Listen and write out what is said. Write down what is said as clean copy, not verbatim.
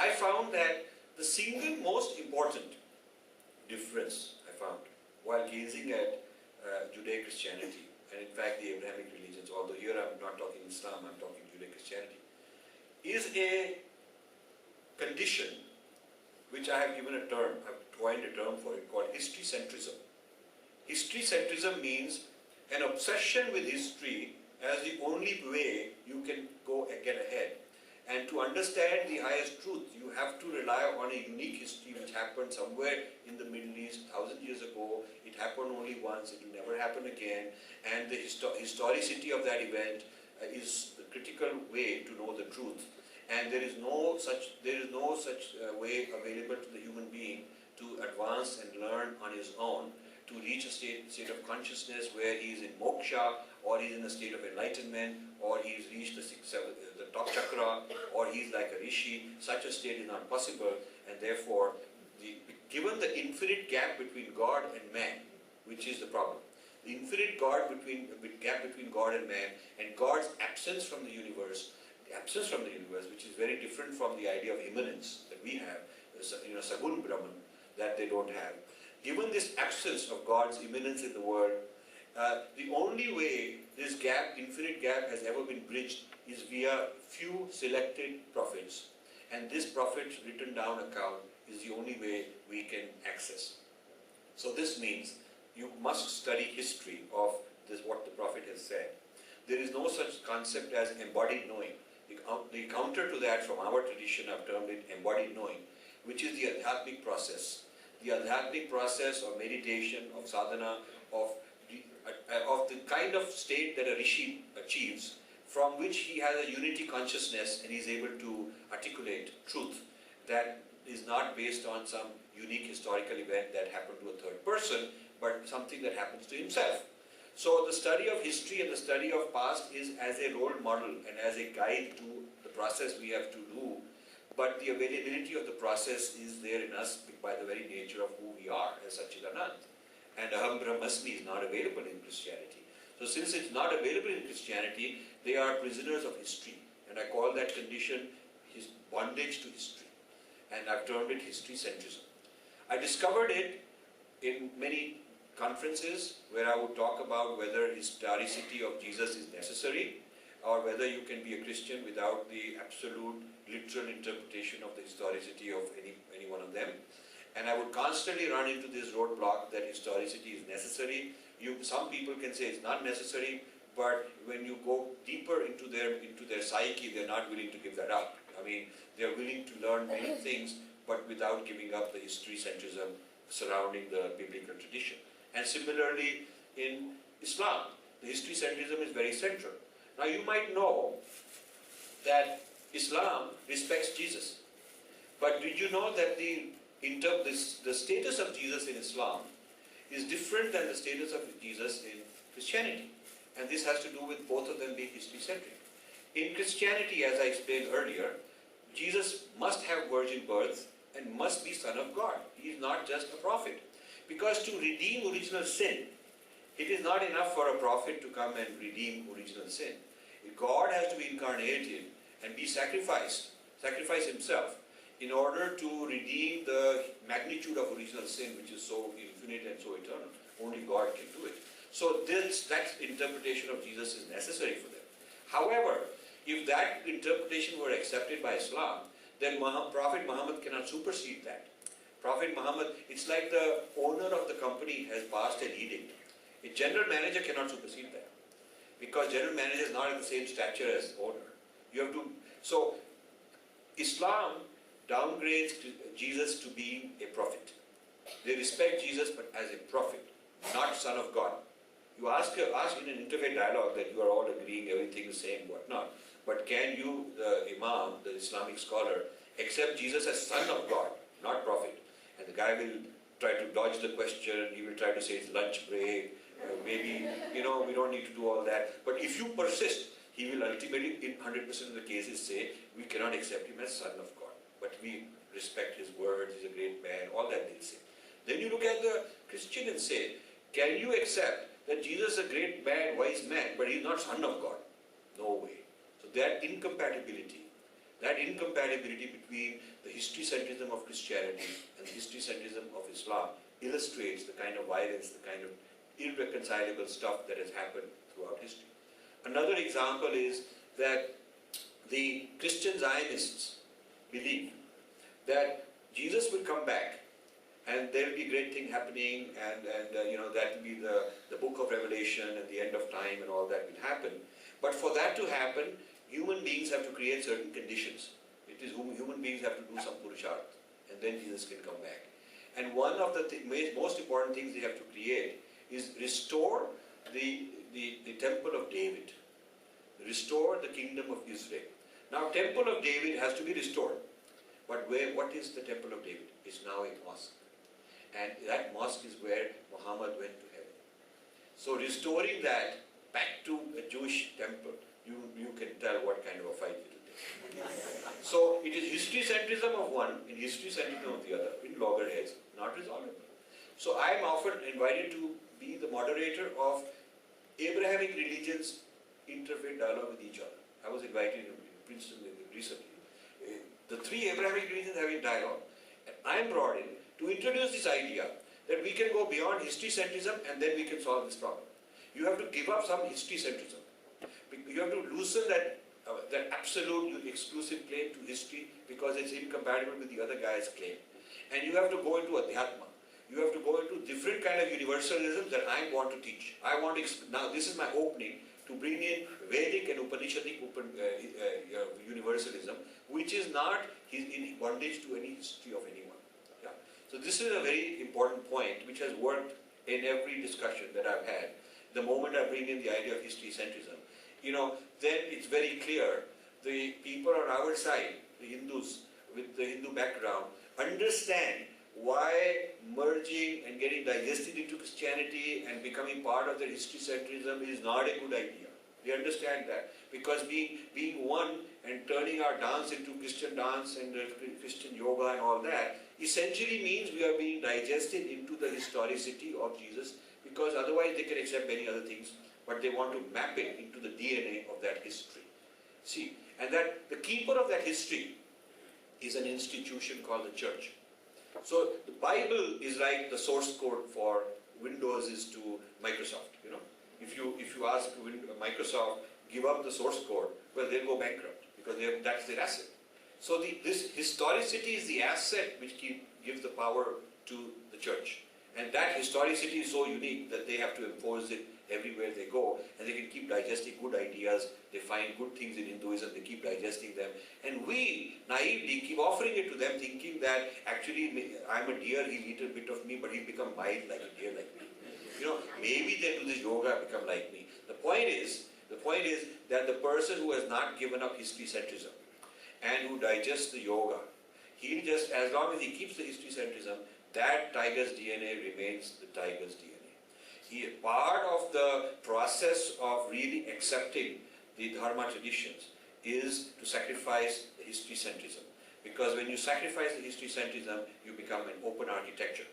I found that the single most important difference I found while gazing at Judeo-Christianity, and in fact the Abrahamic religions, although here I'm not talking Islam, I'm talking Judeo-Christianity, is a condition which I have given a term, I've coined a term for it called history-centrism. History-centrism means an obsession with history as the only way you can go and get ahead. And to understand the highest truth, you have to rely on a unique history which happened somewhere in the Middle East 1,000 years ago. It happened only once, it will never happen again. And the historicity of that event is the critical way to know the truth. And there is no such way available to the human being to advance and learn on his own, to reach a state of consciousness where he is in moksha, or he is in a state of enlightenment, or he has reached the top chakra, or he is like a rishi. Such a state is not possible, and therefore, given the infinite gap between God and man, which is the problem, the infinite gap between God and man, and God's absence from the universe, which is very different from the idea of immanence that we have, Sagun Brahman, that they don't have. Given this absence of God's immanence in the world, the only way this infinite gap has ever been bridged is via few selected prophets. And this prophet's written down account is the only way we can access. So this means you must study history of what the prophet has said. There is no such concept as embodied knowing. The counter to that from our tradition, I've termed it embodied knowing, which is the adhyatmic process. The adhyatmic process of meditation, of sadhana, of the kind of state that a rishi achieves, from which he has a unity consciousness and he is able to articulate truth that is not based on some unique historical event that happened to a third person, but something that happens to himself. So the study of history and the study of past is as a role model and as a guide to the process we have to do, but the availability of the process is there in us by the very nature of who we are as Satchidanand. And Aham Brahmasmi is not available in Christianity. So since it's not available in Christianity, they are prisoners of history. And I call that condition his bondage to history. And I've termed it history-centrism. I discovered it in many conferences where I would talk about whether historicity of Jesus is necessary, or whether you can be a Christian without the absolute literal interpretation of the historicity of any one of them. And I would constantly run into this roadblock that historicity is necessary. Some people can say it's not necessary, but when you go deeper into their psyche, they're not willing to give that up. I mean, they're willing to learn many things, but without giving up the history-centrism surrounding the biblical tradition. And similarly, in Islam, the history-centrism is very central. Now, you might know that Islam respects Jesus. But did you know that the status of Jesus in Islam is different than the status of Jesus in Christianity? And this has to do with both of them being history-centric. In Christianity, as I explained earlier, Jesus must have virgin birth and must be Son of God. He is not just a prophet. Because to redeem original sin, it is not enough for a prophet to come and redeem original sin. God has to be incarnated and be sacrifice himself in order to redeem the magnitude of original sin, which is so infinite and so eternal. Only God can do it. So that interpretation of Jesus is necessary for them. However, if that interpretation were accepted by Islam, then Prophet Muhammad cannot supersede that. Prophet Muhammad, it's like the owner of the company has passed an edict. A general manager cannot supersede that, because general manager is not in the same stature as owner. So Islam downgrades Jesus to being a prophet. They respect Jesus but as a prophet, not Son of God. You ask in an interfaith dialogue that you are all agreeing, everything is same, whatnot. But can you, the Imam, the Islamic scholar, accept Jesus as Son of God, not prophet? And the guy will try to dodge the question, he will try to say it's lunch break, maybe, we don't need to do all that. But if you persist, he will ultimately, in 100% of the cases, say, we cannot accept him as Son of God. But we respect his words, he's a great man, all that they'll say. Then you look at the Christian and say, can you accept that Jesus is a great man, wise man, but he's not Son of God? No way. So that incompatibility between the history-centrism of Christianity and the history-centrism of Islam illustrates the kind of violence, the kind of irreconcilable stuff that has happened throughout history. Another example is that the Christian Zionists believe that Jesus will come back and there will be great thing happening, and that will be the book of Revelation and the end of time and all that will happen. But for that to happen, human beings have to create certain conditions. It is human beings have to do some purusharth, and then Jesus can come back. And one of the most important things they have to create is restore the temple of David, restore the kingdom of Israel. Now, temple of David has to be restored, but what is the temple of David? It's now a mosque. And that mosque is where Muhammad went to heaven. So restoring that back to a Jewish temple, you can tell what kind of a fight it will take. So it is history-centrism of one and history-centrism of the other in loggerheads, not resolvable. So I am often invited to be the moderator of Abrahamic religions interfaith dialogue with each other. I was invited in Princeton recently. The three Abrahamic religions having dialogue, and I am brought in to introduce this idea that we can go beyond history-centrism and then we can solve this problem. You have to give up some history-centrism. You have to loosen that absolute exclusive claim to history because it's incompatible with the other guy's claim. And you have to go into Adhyatma. You have to go into different kind of universalism that I want to teach. Now this is my opening to bring in Vedic and Upanishadic universalism, which is not in bondage to any history of anyone. Yeah. So this is a very important point which has worked in every discussion that I've had. The moment I bring in the idea of history-centrism, then it's very clear the people on our side, the Hindus with the Hindu background, understand why merging and getting digested into Christianity and becoming part of their history-centrism is not a good idea. They understand that because being one and turning our dance into Christian dance and Christian yoga and all that essentially means we are being digested into the historicity of Jesus, because otherwise they can accept many other things, but they want to map it into the DNA of that history. See, and that the keeper of that history is an institution called the church. So the Bible is like the source code for Windows is to Microsoft. If you ask Microsoft give up the source code, well, they'll go bankrupt because that's their asset. So this historicity is the asset which gives the power to the church, and that historicity is so unique that they have to impose it everywhere they go, and they can keep digesting good ideas. They find good things in Hinduism, they keep digesting them, and we naively keep offering it to them, thinking that actually I'm a deer, he'll eat a bit of me, but he'll become mild like a deer like me. Maybe they do this yoga, become like me. The point is that the person who has not given up history-centrism and who digests the yoga, he'll just, as long as he keeps the history-centrism, that tiger's DNA remains the tiger's DNA. Part of the process of really accepting the dharma traditions is to sacrifice the history-centrism. Because when you sacrifice the history-centrism, you become an open architecture.